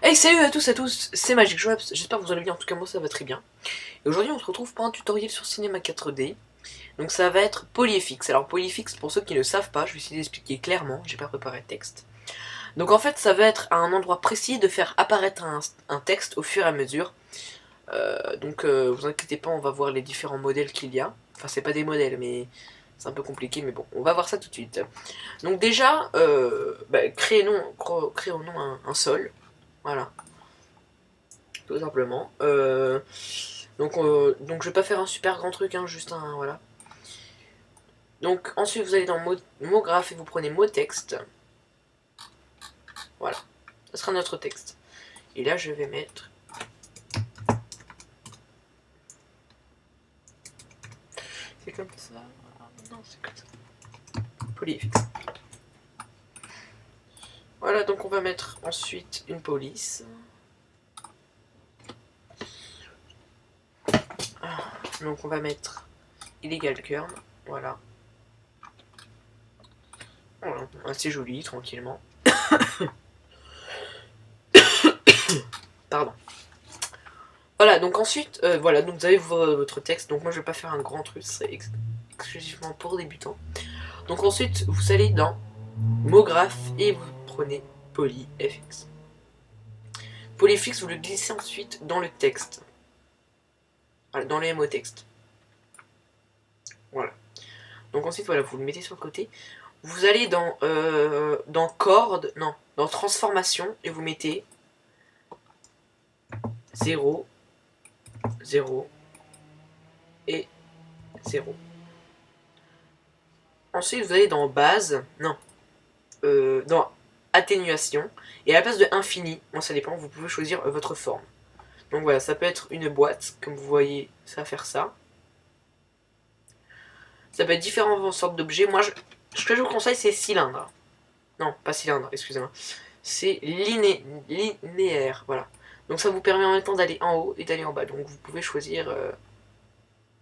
Hey, salut à tous, c'est Magic Joabs, j'espère que vous allez bien, en tout cas moi ça va très bien. Et aujourd'hui on se retrouve pour un tutoriel sur Cinema 4D. Donc ça va être PolyFX. Alors PolyFX, pour ceux qui ne savent pas, je vais essayer d'expliquer clairement, j'ai pas préparé de texte. Donc en fait ça va être à un endroit précis de faire apparaître un texte au fur et à mesure. Vous inquiétez pas, on va voir les différents modèles qu'il y a. Enfin c'est pas des modèles mais c'est un peu compliqué, mais bon, on va voir ça tout de suite. Donc déjà, créons un sol. Voilà, tout simplement. Donc je vais pas faire un super grand truc, hein, juste un, voilà. Donc ensuite vous allez dans mot graphe et vous prenez mot texte. Voilà, ce sera notre texte. Et là je vais mettre... C'est comme ça. Non, c'est comme ça. Polyfixe. Voilà, donc on va mettre ensuite une police. Donc on va mettre illegal kern. Voilà. Voilà, assez joli, tranquillement. Pardon. Voilà, donc ensuite, voilà, donc vous avez votre texte. Donc moi je vais pas faire un grand truc, c'est exclusivement pour débutants. Donc ensuite, vous allez dans mot graphe et vous prenez polyfx. Polyfx, vous le glissez ensuite dans le texte. Voilà, dans les mots texte. Voilà. Donc ensuite, voilà, vous le mettez sur le côté. Vous allez dans corde, non, dans transformation et vous mettez 0, 0 et 0. Ensuite, vous allez dans base, non, dans atténuation, et à la place de infini, bon ça dépend, vous pouvez choisir votre forme. Donc voilà, ça peut être une boîte, comme vous voyez, ça va faire ça. Ça peut être différentes sortes d'objets. Moi, ce que je vous conseille, c'est cylindre. Non, pas cylindre, excusez-moi. C'est linéaire, voilà. Donc ça vous permet en même temps d'aller en haut et d'aller en bas. Donc vous pouvez choisir...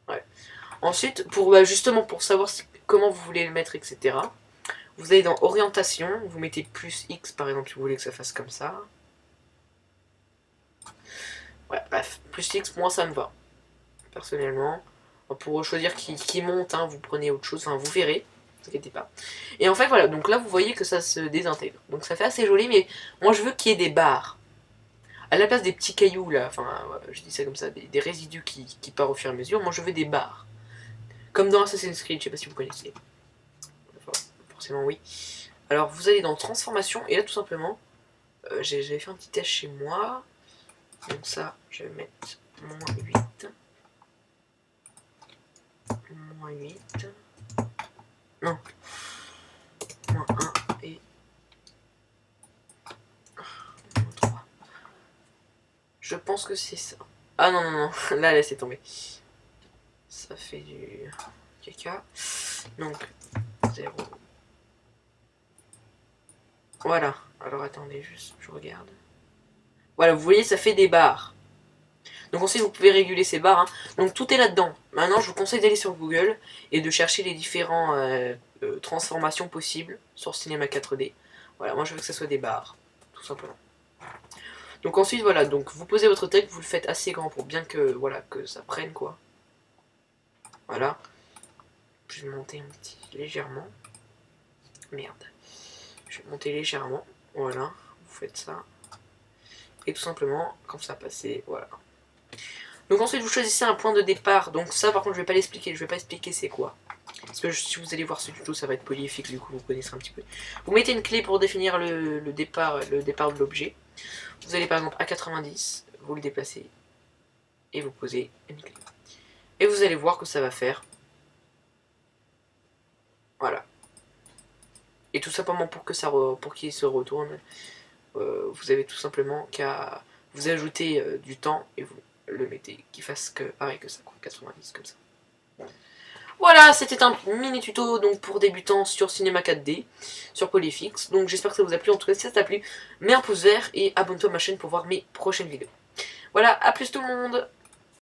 ouais. Ensuite, justement pour savoir comment vous voulez le mettre, etc., vous allez dans orientation, vous mettez plus X par exemple si vous voulez que ça fasse comme ça. Ouais, bref, plus X, moi ça me va, personnellement. Pour choisir qui monte, hein, vous prenez autre chose, enfin vous verrez, ne vous inquiétez pas. Et en fait voilà, donc là vous voyez que ça se désintègre. Donc ça fait assez joli, mais moi je veux qu'il y ait des barres. À la place des petits cailloux là, enfin je dis ça comme ça, des résidus qui partent au fur et à mesure, moi je veux des barres. Comme dans Assassin's Creed, je sais pas si vous connaissez. Forcément oui. Alors vous allez dans transformation, et là tout simplement, j'avais fait un petit test chez moi. Donc ça, je vais mettre moins 8. Moins 8. Non. Moins 1 et... moins 3. Je pense que c'est ça. Ah non, non, non. Là, laissez tomber. Ça fait du caca. Donc, 0. Voilà. Alors, attendez, juste, je regarde. Voilà, vous voyez, ça fait des barres. Donc ensuite, vous pouvez réguler ces barres. Hein. Donc tout est là-dedans. Maintenant, je vous conseille d'aller sur Google et de chercher les différentes transformations possibles sur Cinema 4D. Voilà, moi je veux que ça soit des barres, tout simplement. Donc ensuite, voilà, donc vous posez votre texte, vous le faites assez grand pour bien que, voilà, que ça prenne, quoi. Voilà. Je vais monter un petit, légèrement. Merde. Je vais monter légèrement. Voilà, vous faites ça. Et tout simplement, comme ça passer, voilà. Donc ensuite vous choisissez un point de départ, donc ça par contre je vais pas l'expliquer, je vais pas expliquer c'est quoi. Parce que si vous allez voir ce tuto ça va être polyfixe, du coup vous connaissez un petit peu. Vous mettez une clé pour définir le départ de l'objet. Vous allez par exemple à 90, vous le déplacez et vous posez une clé. Et vous allez voir que ça va faire. Voilà. Et tout simplement pour qu'il se retourne, vous avez tout simplement qu'à vous ajouter du temps et vous le mettez, qu'il fasse pareil que ça, quoi, 90 comme ça. Voilà, c'était un mini tuto donc pour débutants sur Cinema 4D, sur Polyfix. Donc j'espère que ça vous a plu. En tout cas, si ça t'a plu, mets un pouce vert et abonne-toi à ma chaîne pour voir mes prochaines vidéos. Voilà, à plus tout le monde!